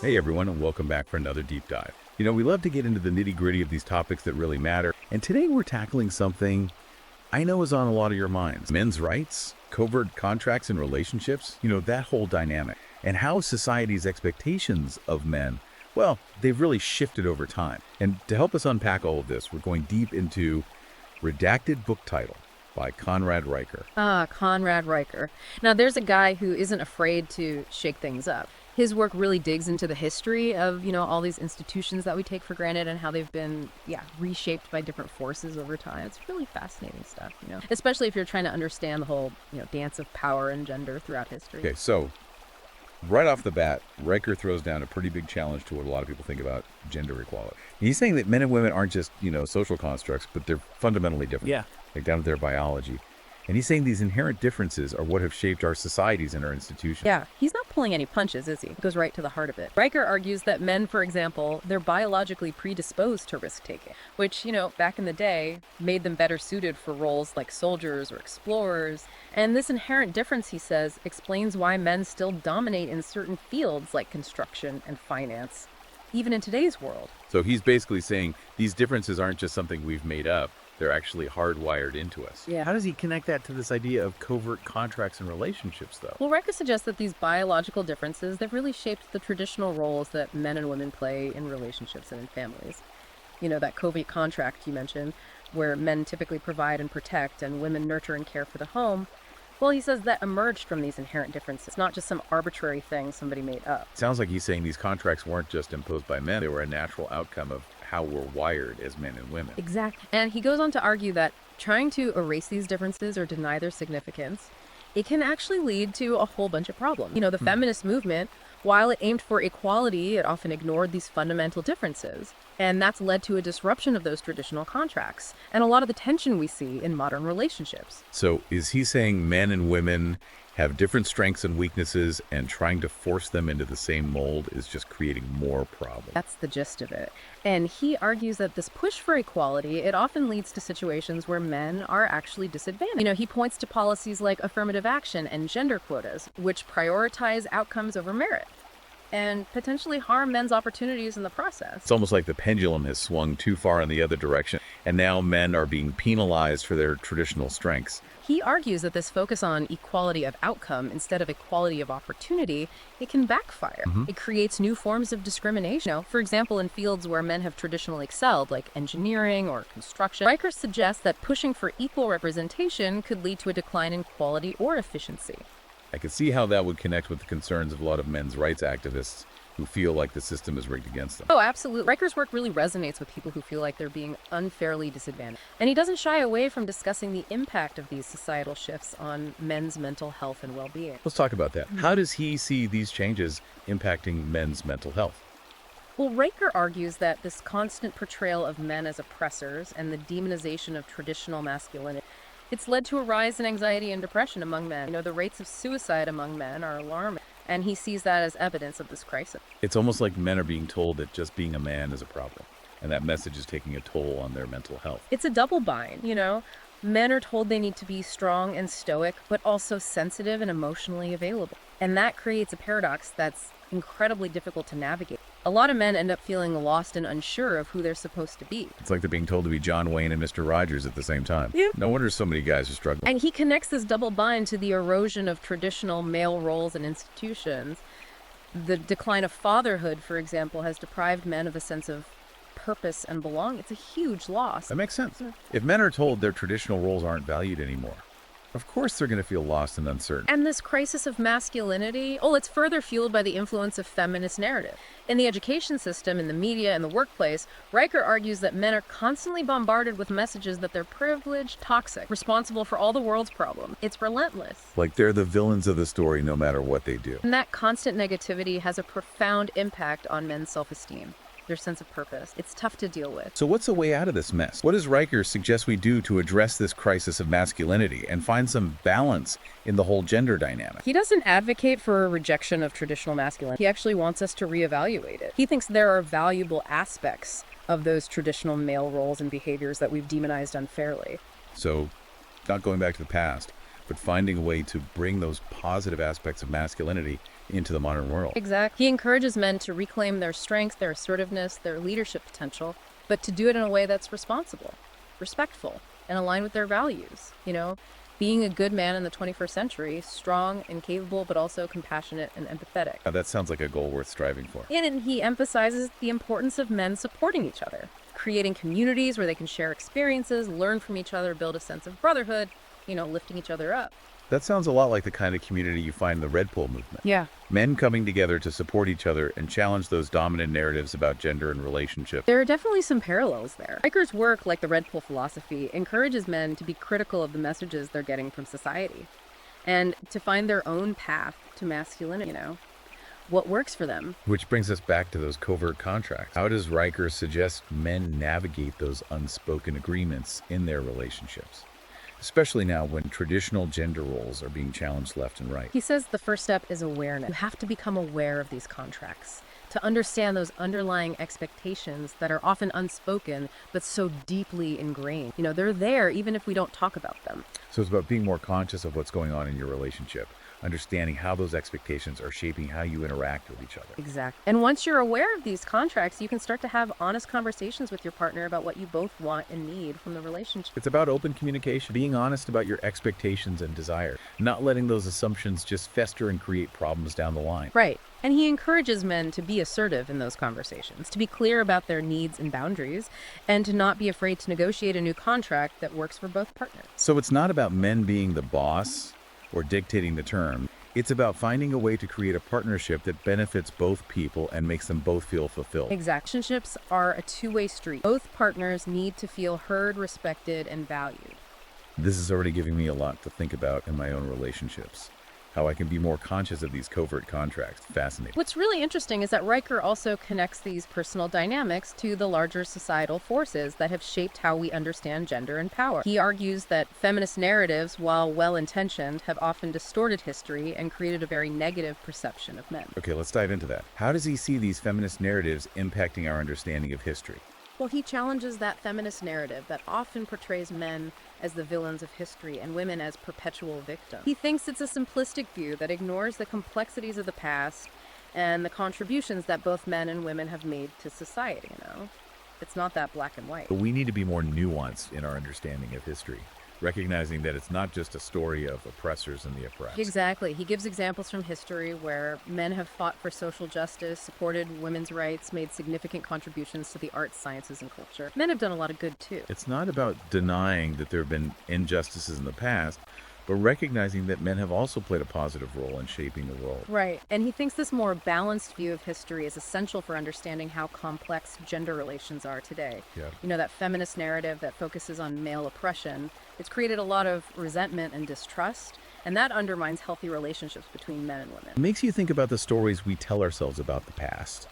Hey everyone, and welcome back for another deep dive. We love to get into the nitty-gritty of these topics that really matter, and today we're tackling something I know is on a lot of your minds. Men's rights, covert contracts and relationships, that whole dynamic, and how society's expectations of men, well, they've really shifted over time. And to help us unpack all of this, we're going deep into Redacted Book Title by Conrad Riker. Conrad Riker. Now, there's a guy who isn't afraid to shake things up. His work really digs into the history of, all these institutions that we take for granted and how they've been, reshaped by different forces over time. It's really fascinating stuff, especially if you're trying to understand the whole, dance of power and gender throughout history. Okay, so right off the bat, Riker throws down a pretty big challenge to what a lot of people think about gender equality. He's saying that men and women aren't just, social constructs, but they're fundamentally different. Yeah. Like down to their biology. And he's saying these inherent differences are what have shaped our societies and our institutions. Yeah, he's not pulling any punches, is he? He goes right to the heart of it. Riker argues that men, for example, they're biologically predisposed to risk-taking, which, back in the day, made them better suited for roles like soldiers or explorers. And this inherent difference, he says, explains why men still dominate in certain fields like construction and finance, even in today's world. So he's basically saying these differences aren't just something we've made up. They're actually hardwired into us. Yeah. How does he connect that to this idea of covert contracts and relationships, though? Well, Riker suggests that these biological differences, they've really shaped the traditional roles that men and women play in relationships and in families. That covert contract you mentioned, where men typically provide and protect and women nurture and care for the home. Well, he says that emerged from these inherent differences. It's not just some arbitrary thing somebody made up. Sounds like he's saying these contracts weren't just imposed by men. They were a natural outcome of how we're wired as men and women. Exactly. And he goes on to argue that trying to erase these differences or deny their significance, it can actually lead to a whole bunch of problems. The feminist movement, while it aimed for equality, it often ignored these fundamental differences. And that's led to a disruption of those traditional contracts and a lot of the tension we see in modern relationships. So is he saying men and women have different strengths and weaknesses, and trying to force them into the same mold is just creating more problems? That's the gist of it. And he argues that this push for equality, it often leads to situations where men are actually disadvantaged. He points to policies like affirmative action and gender quotas, which prioritize outcomes over merit and potentially harm men's opportunities in the process. It's almost like the pendulum has swung too far in the other direction, and now men are being penalized for their traditional strengths. He argues that this focus on equality of outcome instead of equality of opportunity, it can backfire. It creates new forms of discrimination. For example, in fields where men have traditionally excelled, like engineering or construction, Riker suggests that pushing for equal representation could lead to a decline in quality or efficiency. I could see how that would connect with the concerns of a lot of men's rights activists who feel like the system is rigged against them. Oh, absolutely. Riker's work really resonates with people who feel like they're being unfairly disadvantaged. And he doesn't shy away from discussing the impact of these societal shifts on men's mental health and well-being. Let's talk about that. How does he see these changes impacting men's mental health? Well, Riker argues that this constant portrayal of men as oppressors and the demonization of traditional masculinity, it's led to a rise in anxiety and depression among men. The rates of suicide among men are alarming, and he sees that as evidence of this crisis. It's almost like men are being told that just being a man is a problem, and that message is taking a toll on their mental health. It's a double bind, Men are told they need to be strong and stoic, but also sensitive and emotionally available. And that creates a paradox that's incredibly difficult to navigate. A lot of men end up feeling lost and unsure of who they're supposed to be. It's like they're being told to be John Wayne and Mr. Rogers at the same time. Yeah. No wonder so many guys are struggling. And he connects this double bind to the erosion of traditional male roles and institutions. The decline of fatherhood, for example, has deprived men of a sense of purpose and belonging. It's a huge loss. That makes sense. If men are told their traditional roles aren't valued anymore, of course they're going to feel lost and uncertain. And this crisis of masculinity, it's further fueled by the influence of feminist narrative. In the education system, in the media, and the workplace, Riker argues that men are constantly bombarded with messages that they're privileged, toxic, responsible for all the world's problems. It's relentless. Like they're the villains of the story no matter what they do. And that constant negativity has a profound impact on men's self-esteem, their sense of purpose. It's tough to deal with. So what's the way out of this mess? What does Riker suggest we do to address this crisis of masculinity and find some balance in the whole gender dynamic? He doesn't advocate for a rejection of traditional masculinity. He actually wants us to reevaluate it. He thinks there are valuable aspects of those traditional male roles and behaviors that we've demonized unfairly. So, not going back to the past, but finding a way to bring those positive aspects of masculinity into the modern world. Exactly. He encourages men to reclaim their strength, their assertiveness, their leadership potential, but to do it in a way that's responsible, respectful, and aligned with their values. Being a good man in the 21st century, strong and capable, but also compassionate and empathetic. Now, that sounds like a goal worth striving for. And he emphasizes the importance of men supporting each other, creating communities where they can share experiences, learn from each other, build a sense of brotherhood, lifting each other up. That sounds a lot like the kind of community you find in the Red Pill movement. Yeah. Men coming together to support each other and challenge those dominant narratives about gender and relationships. There are definitely some parallels there. Riker's work, like the Red Pill philosophy, encourages men to be critical of the messages they're getting from society and to find their own path to masculinity, what works for them. Which brings us back to those covert contracts. How does Riker suggest men navigate those unspoken agreements in their relationships? Especially now when traditional gender roles are being challenged left and right. He says the first step is awareness. You have to become aware of these contracts, to understand those underlying expectations that are often unspoken, but so deeply ingrained. They're there even if we don't talk about them. So it's about being more conscious of what's going on in your relationship, understanding how those expectations are shaping how you interact with each other. Exactly. And once you're aware of these contracts, you can start to have honest conversations with your partner about what you both want and need from the relationship. It's about open communication, being honest about your expectations and desires, not letting those assumptions just fester and create problems down the line. Right. And he encourages men to be assertive in those conversations, to be clear about their needs and boundaries, and to not be afraid to negotiate a new contract that works for both partners. So it's not about men being the boss or dictating the term. It's about finding a way to create a partnership that benefits both people and makes them both feel fulfilled. Exactly. Relationships are a two-way street. Both partners need to feel heard, respected, and valued. This is already giving me a lot to think about in my own relationships. How I can be more conscious of these covert contracts. Fascinating. What's really interesting is that Riker also connects these personal dynamics to the larger societal forces that have shaped how we understand gender and power. He argues that feminist narratives, while well-intentioned, have often distorted history and created a very negative perception of men. Okay, let's dive into that. How does he see these feminist narratives impacting our understanding of history? Well, he challenges that feminist narrative that often portrays men as the villains of history and women as perpetual victims. He thinks it's a simplistic view that ignores the complexities of the past and the contributions that both men and women have made to society, It's not that black and white. But we need to be more nuanced in our understanding of history, recognizing that it's not just a story of oppressors and the oppressed. Exactly. He gives examples from history where men have fought for social justice, supported women's rights, made significant contributions to the arts, sciences, and culture. Men have done a lot of good, too. It's not about denying that there have been injustices in the past, but recognizing that men have also played a positive role in shaping the world. Right. And he thinks this more balanced view of history is essential for understanding how complex gender relations are today. Yeah. That feminist narrative that focuses on male oppression, it's created a lot of resentment and distrust, and that undermines healthy relationships between men and women. It makes you think about the stories we tell ourselves about the past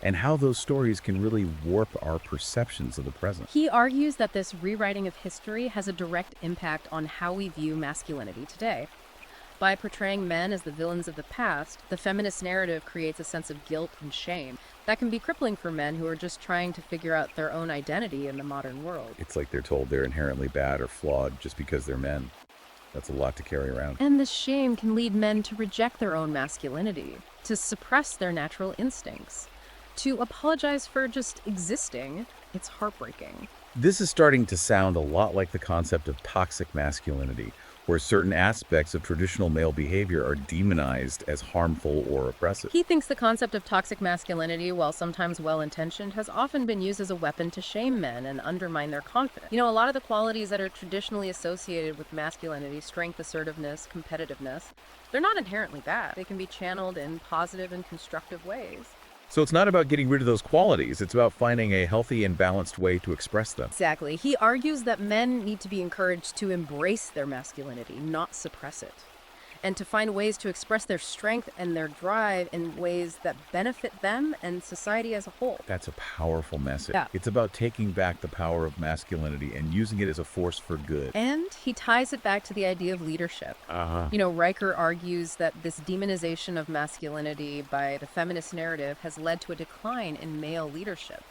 and how those stories can really warp our perceptions of the present. He argues that this rewriting of history has a direct impact on how we view masculinity today. By portraying men as the villains of the past, the feminist narrative creates a sense of guilt and shame that can be crippling for men who are just trying to figure out their own identity in the modern world. It's like they're told they're inherently bad or flawed just because they're men. That's a lot to carry around. And this shame can lead men to reject their own masculinity, to suppress their natural instincts, to apologize for just existing. It's heartbreaking. This is starting to sound a lot like the concept of toxic masculinity, where certain aspects of traditional male behavior are demonized as harmful or oppressive. He thinks the concept of toxic masculinity, while sometimes well-intentioned, has often been used as a weapon to shame men and undermine their confidence. A lot of the qualities that are traditionally associated with masculinity, strength, assertiveness, competitiveness, they're not inherently bad. They can be channeled in positive and constructive ways. So it's not about getting rid of those qualities. It's about finding a healthy and balanced way to express them. Exactly. He argues that men need to be encouraged to embrace their masculinity, not suppress it, and to find ways to express their strength and their drive in ways that benefit them and society as a whole. That's a powerful message. Yeah. It's about taking back the power of masculinity and using it as a force for good. And he ties it back to the idea of leadership. Riker argues that this demonization of masculinity by the feminist narrative has led to a decline in male leadership,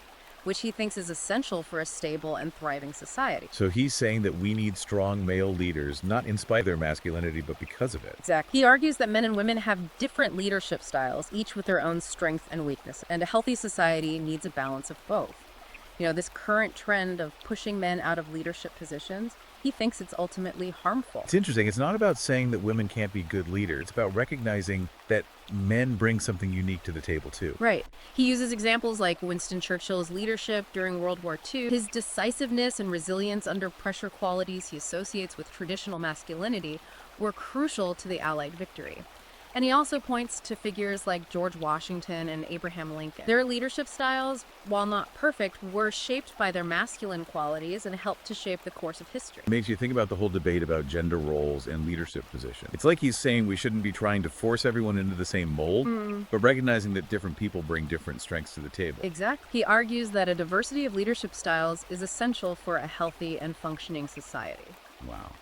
which he thinks is essential for a stable and thriving society. So he's saying that we need strong male leaders, not in spite of their masculinity, but because of it. Exactly. He argues that men and women have different leadership styles, each with their own strengths and weaknesses, and a healthy society needs a balance of both. This current trend of pushing men out of leadership positions, he thinks it's ultimately harmful. It's interesting. It's not about saying that women can't be good leaders. It's about recognizing that men bring something unique to the table, too. Right. He uses examples like Winston Churchill's leadership during World War II. His decisiveness and resilience under pressure qualities he associates with traditional masculinity were crucial to the Allied victory. And he also points to figures like George Washington and Abraham Lincoln. Their leadership styles, while not perfect, were shaped by their masculine qualities and helped to shape the course of history. It makes you think about the whole debate about gender roles and leadership positions. It's like he's saying we shouldn't be trying to force everyone into the same mold, but recognizing that different people bring different strengths to the table. Exactly. He argues that a diversity of leadership styles is essential for a healthy and functioning society. Wow.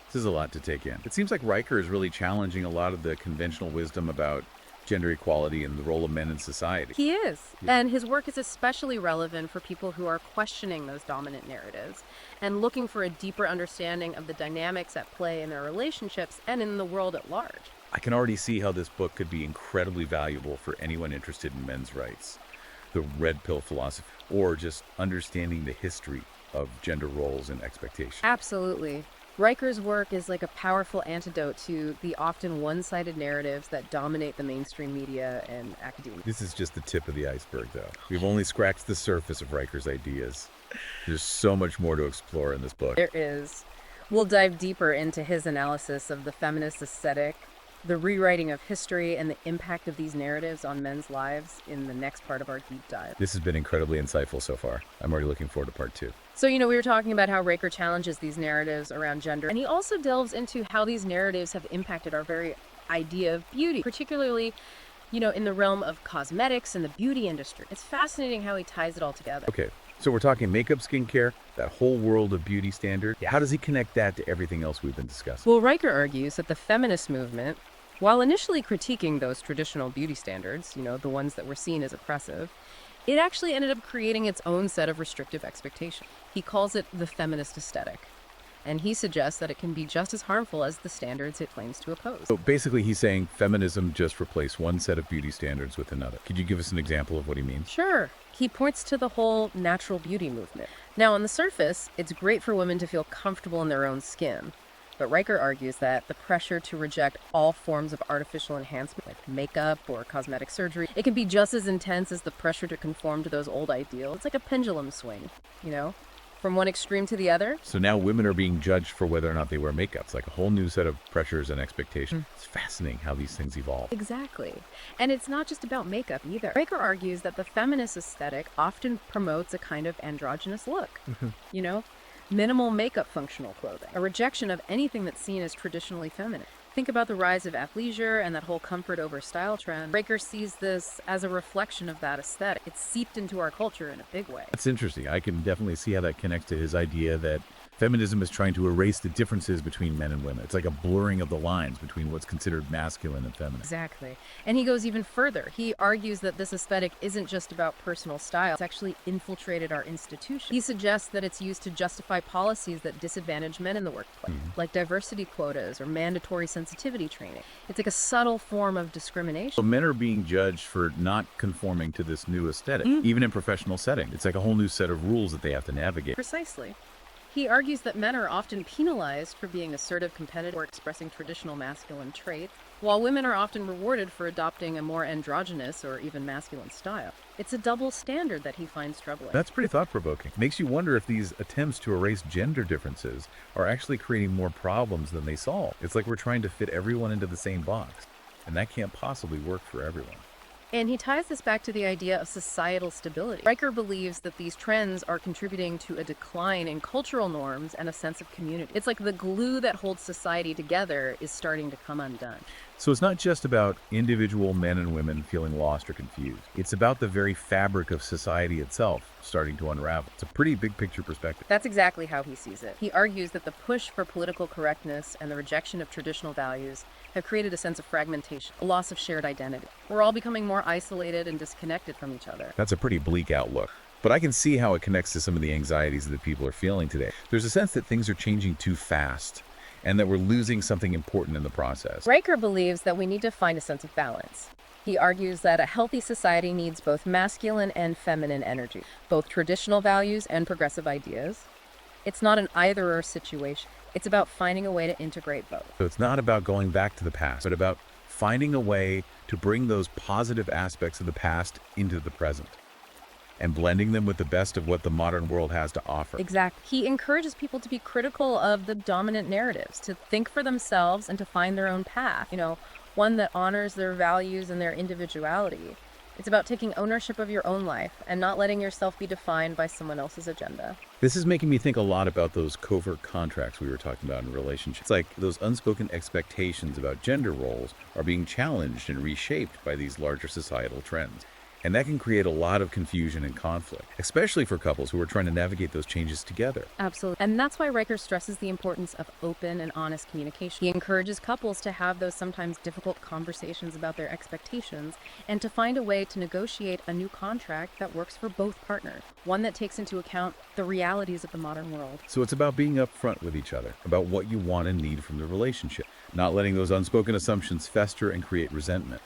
This is a lot to take in. It seems like Riker is really challenging a lot of the conventional wisdom about gender equality and the role of men in society. He is. And his work is especially relevant for people who are questioning those dominant narratives and looking for a deeper understanding of the dynamics at play in their relationships and in the world at large. I can already see how this book could be incredibly valuable for anyone interested in men's rights, the red pill philosophy, or just understanding the history of gender roles and expectations. Absolutely. Riker's work is like a powerful antidote to the often one-sided narratives that dominate the mainstream media and academia. This is just the tip of the iceberg, though. We've only scratched the surface of Riker's ideas. There's so much more to explore in this book. There is. We'll dive deeper into his analysis of the feminist aesthetic, the rewriting of history, and the impact of these narratives on men's lives in the next part of our deep dive. This has been incredibly insightful so far. I'm already looking forward to part 2. So, we were talking about how Riker challenges these narratives around gender, and he also delves into how these narratives have impacted our very idea of beauty, particularly, in the realm of cosmetics and the beauty industry. It's fascinating how he ties it all together. Okay, so we're talking makeup, skincare, that whole world of beauty standard. How does he connect that to everything else we've been discussing? Well, Riker argues that the feminist movement, while initially critiquing those traditional beauty standards, the ones that were seen as oppressive, it actually ended up creating its own set of restrictive expectations. He calls it the feminist aesthetic, and he suggests that it can be just as harmful as the standards it claims to oppose. So basically he's saying feminism just replaced one set of beauty standards with another. Could you give us an example of what he means? Sure. He points to the whole natural beauty movement. Now, on the surface, it's great for women to feel comfortable in their own skin. But Riker argues that the pressure to reject all forms of artificial enhancement, like makeup or cosmetic surgery, it can be just as intense as the pressure to conform to those old ideals. It's like a pendulum swing, from one extreme to the other. So now women are being judged for whether or not they wear makeup. It's like a whole new set of pressures and expectations. It's fascinating how these things evolve. Exactly. And it's not just about makeup either. Riker argues that the feminist aesthetic often promotes a kind of androgynous look, minimal makeup functional clothing, a rejection of anything that's seen as traditionally feminine. Think about the rise of athleisure and that whole comfort over style trend. Riker sees this as a reflection of that aesthetic. It's seeped into our culture in a big way. That's interesting. I can definitely see how that connects to his idea that feminism is trying to erase the differences between men and women. It's like a blurring of the lines between what's considered masculine and feminine. Exactly. And he goes even further. He argues that this aesthetic isn't just about personal style. It's actually infiltrated our institutions. He suggests that it's used to justify policies that disadvantage men in the workplace, like diversity quotas or mandatory sensitivity training. It's like a subtle form of discrimination. So men are being judged for not conforming to this new aesthetic, even in professional settings. It's like a whole new set of rules that they have to navigate. Precisely. He argues that men are often penalized for being assertive, competitive, or expressing traditional masculine traits, while women are often rewarded for adopting a more androgynous or even masculine style. It's a double standard that he finds troubling. That's pretty thought-provoking. Makes you wonder if these attempts to erase gender differences are actually creating more problems than they solve. It's like we're trying to fit everyone into the same box, and that can't possibly work for everyone. And he ties this back to the idea of societal stability. Riker believes that these trends are contributing to a decline in cultural norms and a sense of community. It's like the glue that holds society together is starting to come undone. So it's not just about individual men and women feeling lost or confused. It's about the very fabric of society itself starting to unravel. It's a pretty big picture perspective. That's exactly how he sees it. He argues that the push for political correctness and the rejection of traditional values have created a sense of fragmentation, a loss of shared identity. We're all becoming more isolated and disconnected from each other. That's a pretty bleak outlook. But I can see how it connects to some of the anxieties that people are feeling today. There's a sense that things are changing too fast and that we're losing something important in the process. Riker believes that we need to find a sense of balance. He argues that a healthy society needs both masculine and feminine energy, both traditional values and progressive ideas. It's not an either-or situation. It's about finding a way to integrate both. So it's not about going back to the past, but about finding a way to bring those positive aspects of the past into the present and blending them with the best of what the modern world has to offer. Exactly. He encourages people to be critical of the dominant narratives, to think for themselves and to find their own path, one that honors their values and their individuality. It's about taking ownership of your own life and not letting yourself be defined by someone else's agenda. This is making me think a lot about those covert contracts we were talking about in relationships. It's like those unspoken expectations about gender roles are being challenged and reshaped by these larger societal trends. And that can create a lot of confusion and conflict, especially for couples who are trying to navigate those changes together. Absolutely. And that's why Riker stresses the importance of open and honest communication. He encourages couples to have those sometimes difficult conversations about their expectations and to find a way to negotiate a new contract that works for both partners, one that takes into account the realities of the modern world. So it's about being upfront with each other, about what you want and need from the relationship, not letting those unspoken assumptions fester and create resentment.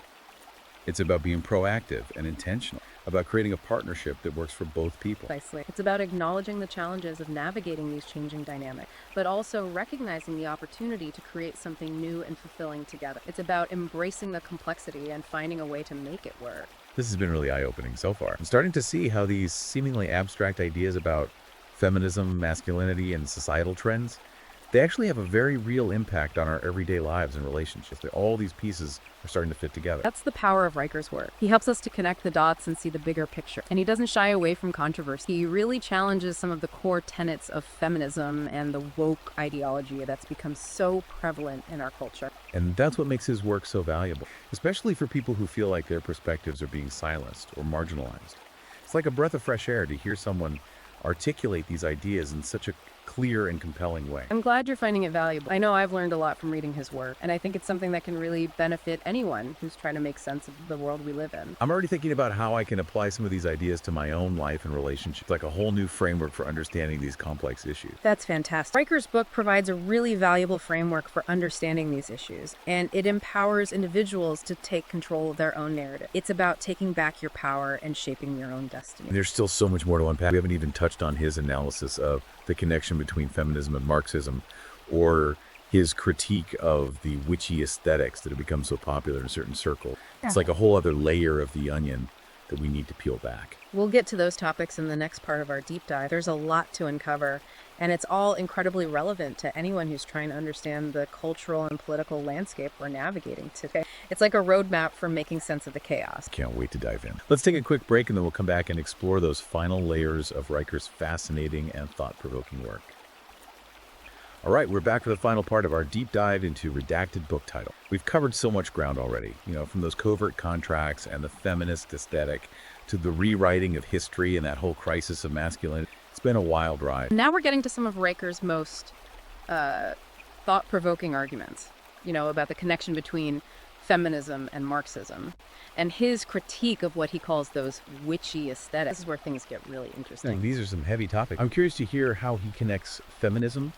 It's about being proactive and intentional, about creating a partnership that works for both people. Precisely. It's about acknowledging the challenges of navigating these changing dynamics, but also recognizing the opportunity to create something new and fulfilling together. It's about embracing the complexity and finding a way to make it work. This has been really eye-opening so far. I'm starting to see how these seemingly abstract ideas about feminism, masculinity, and societal trends, they actually have a very real impact on our everyday lives and relationships. All these pieces are starting to fit together. That's the power of Riker's work. He helps us to connect the dots and see the bigger picture. And he doesn't shy away from controversy. He really challenges some of the core tenets of feminism and the woke ideology that's become so prevalent in our culture. And that's what makes his work so valuable, especially for people who feel like their perspectives are being silenced or marginalized. It's like a breath of fresh air to hear someone articulate these ideas in such a clear and compelling way. I'm glad you're finding it valuable. I know I've learned a lot from reading his work, and I think it's something that can really benefit anyone who's trying to make sense of the world we live in. I'm already thinking about how I can apply some of these ideas to my own life and relationships, like a whole new framework for understanding these complex issues. That's fantastic. Riker's book provides a really valuable framework for understanding these issues, and it empowers individuals to take control of their own narrative. It's about taking back your power and shaping your own destiny. And there's still so much more to unpack. We haven't even touched on his analysis of the connection between feminism and Marxism, or his critique of the witchy aesthetics that have become so popular in certain circles. It's like a whole other layer of the onion that we need to peel back. We'll get to those topics in the next part of our deep dive. There's a lot to uncover, and it's all incredibly relevant to anyone who's trying to understand the cultural and political landscape we're navigating today. It's like a roadmap for making sense of the chaos. Can't wait to dive in. Let's take a quick break and then we'll come back and explore those final layers of Riker's fascinating and thought-provoking work. All right, we're back for the final part of our deep dive into redacted book title. We've covered so much ground already, from those covert contracts and the feminist aesthetic to the rewriting of history and that whole crisis of masculinity. It's been a wild ride. Now we're getting to some of Riker's most thought-provoking arguments, about the connection between feminism and Marxism, and his critique of what he calls those witchy aesthetics. This is where things get really interesting. These are some heavy topics. I'm curious to hear how he connects feminism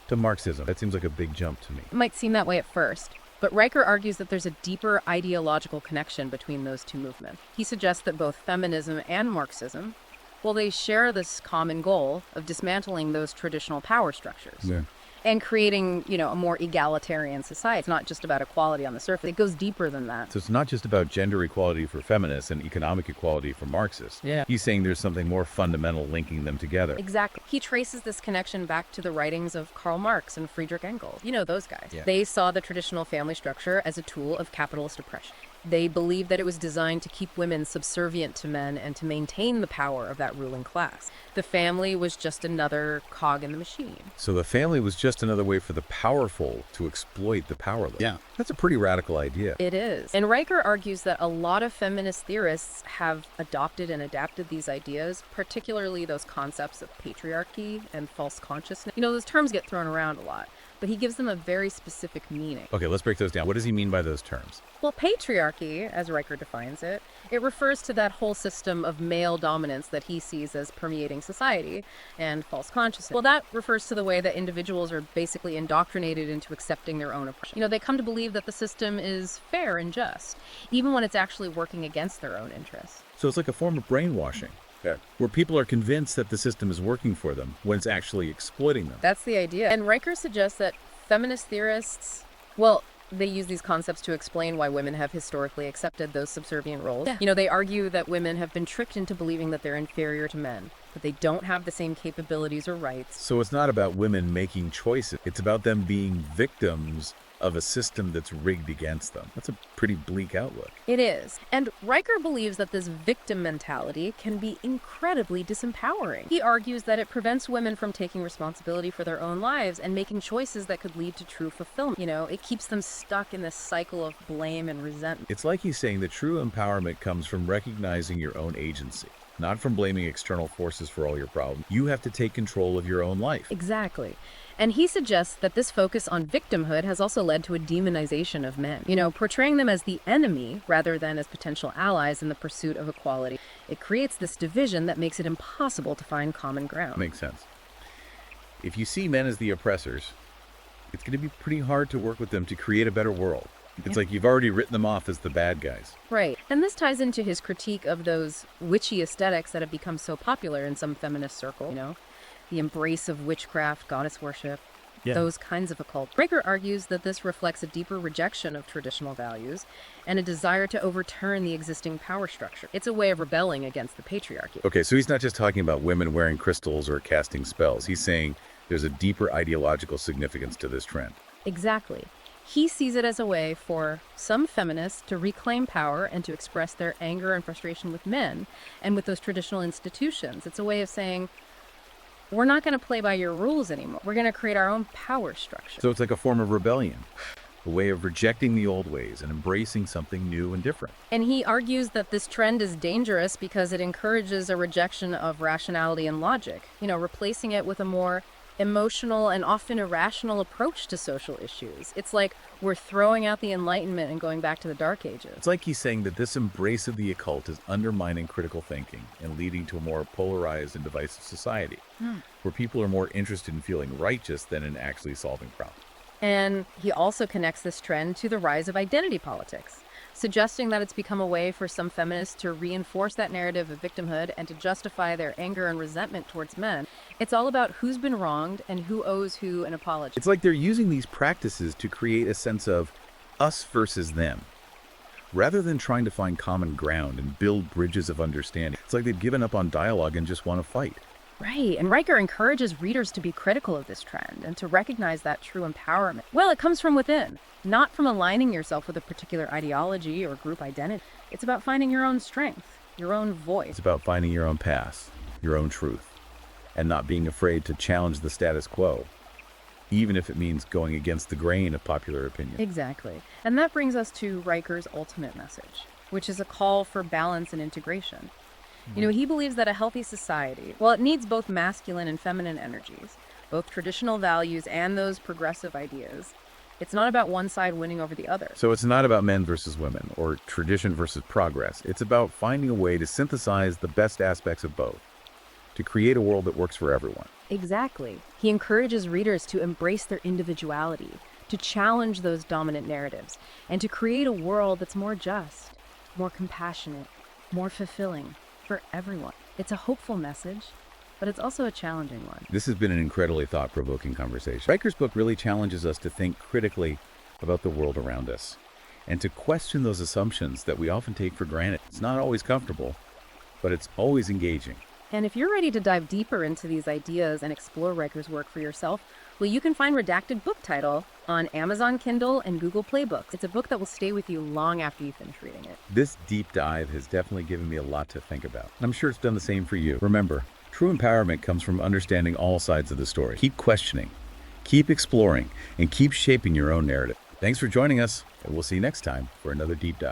to Marxism. That seems like a big jump to me. It might seem that way at first, but Riker argues that there's a deeper ideological connection between those two movements. He suggests that both feminism and Marxism, they share this common goal of dismantling those traditional power structures. Yeah. And creating, a more egalitarian society. It's not just about equality on the surface. It goes deeper than that. So it's not just about gender equality for feminists and economic equality for Marxists. Yeah. He's saying there's something more fundamental linking them together. Exactly. He traces this connection back to the writings of Karl Marx and Friedrich Engels. Those guys. Yeah. They saw the traditional family structure as a tool of capitalist oppression. They believed that it was designed to keep women subservient to men and to maintain the power of that ruling class. The family was just another cog in the machine. So the family was just another way for the powerful to exploit the powerless. Yeah. That's a pretty radical idea. It is. And Riker argues that a lot of feminist theorists have adopted and adapted these ideas, particularly those concepts of patriarchy and false consciousness. Those terms get thrown around a lot. but he gives them a very specific meaning. Okay, let's break those down. What does he mean by those terms? Well, patriarchy, as Riker defines it, it refers to that whole system of male dominance that he sees as permeating society and false consciousness. Well, that refers to the way that individuals are basically indoctrinated into accepting their own oppression. They come to believe that the system is fair and just, even when it's actually working against their own interests. So it's like a form of brainwashing. Okay. Where people are convinced that the system is working for them when it's actually exploiting them. That's the idea. And Riker suggests that feminist theorists, well, they use these concepts to explain why women have historically accepted those subservient roles. Yeah. They argue that women have been tricked into believing that they're inferior to men, that they don't have the same capabilities or rights. So it's not about women making choices. It's about them being victims of a system that's rigged against them. That's a pretty bleak outlook. It is. And Riker believes that this victim mentality can be incredibly disempowering. He argues that it prevents women from taking responsibility for their own lives and making choices that could lead to true fulfillment. It keeps them stuck in this cycle of blame and resentment. It's like he's saying that true empowerment comes from recognizing your own agency, not from blaming external forces for all your problems. You have to take control of your own life. Exactly. And he suggests that this focus on victimhood has also led to a demonization of men. Portraying them as the enemy rather than as potential allies in the pursuit of equality. It creates this division that makes it impossible to find common ground. Makes sense. If you see men as the oppressors, it's going to be pretty hard to work with them to create a better world. It's like you've already written them off as the bad guys. Right. And this ties into his critique of those witchy aesthetics that have become so popular in some feminist circles. The embrace of witchcraft, goddess worship, those kinds of occult. Riker argues that this reflects a deeper rejection of traditional values and a desire to overturn the existing power structure. It's a way of rebelling against the patriarchy. Okay, so he's not just talking about women wearing crystals or casting spells. He's saying there's a deeper ideological significance to this trend. Exactly. He sees it as a way for some feminists to reclaim power and to express their anger and frustration with men and with those traditional institutions. It's a way of saying, we're not going to play by your rules anymore. We're going to create our own power structure. So it's like a form of rebellion, a way of rejecting the old ways and embracing something new and different. And he argues that this trend is dangerous because it encourages a rejection of rationality and logic, replacing it with a more emotional and often irrational approach to social issues. It's like we're throwing out the Enlightenment and going back to the Dark Ages. It's like he's saying that this embrace of the occult is undermining critical thinking and leading to a more polarized and divisive society, where people are more interested in feeling righteous than in actually solving problems. And he also connects this trend to the rise of identity politics, suggesting that it's become a way for some feminists to reinforce that narrative of victimhood and to justify their anger and resentment towards men. It's all about who's been wronged and who owes who an apology. It's like they're using these practices to create a sense of us versus them, rather than trying to find common ground and build bridges of understanding. It's like they've given up on dialogue and just want to fight. Right, and Riker encourages readers to be critical of this trend and to recognize that true empowerment. Well, it comes from within, not from aligning yourself with a particular ideology or group identity. It's about finding your own strength, your own voice. It's about finding your own path, your own truth, and not being afraid to challenge the status quo, even if it means going against the grain of popular opinion. Exactly. And that brings us to Riker's ultimate message, which is a call for balance and integration. He believes that a healthy society, it needs both masculine and feminine energies, both traditional values and those progressive ideas. It's not about one side winning over the other. So it's not about men versus women or tradition versus progress. It's about finding a way to synthesize the best aspects of both, to create a world that works for everyone. Exactly. He encourages readers to embrace their individuality, to challenge those dominant narratives, and to create a world that's more just, more compassionate, more fulfilling for everyone. It's a hopeful message, but it's also a challenging one. This has been an incredibly thought-provoking conversation. Riker's book really challenges us to think critically about the world around us and to question those assumptions that we often take for granted. It's not always comfortable, but it's always engaging. And if you're ready to dive deeper into these ideas and explore Riker's work for yourself, you can find Redacted Book Title on Amazon Kindle and Google Play Books. It's a book that will stay with you long after you finish reading it. This deep dive has definitely given me a lot to think about. And I'm sure it's done the same for you. Remember, true empowerment comes from understanding all sides of the story. Keep questioning, keep exploring, and keep shaping your own narrative. Thanks for joining us, and we'll see you next time for another deep dive.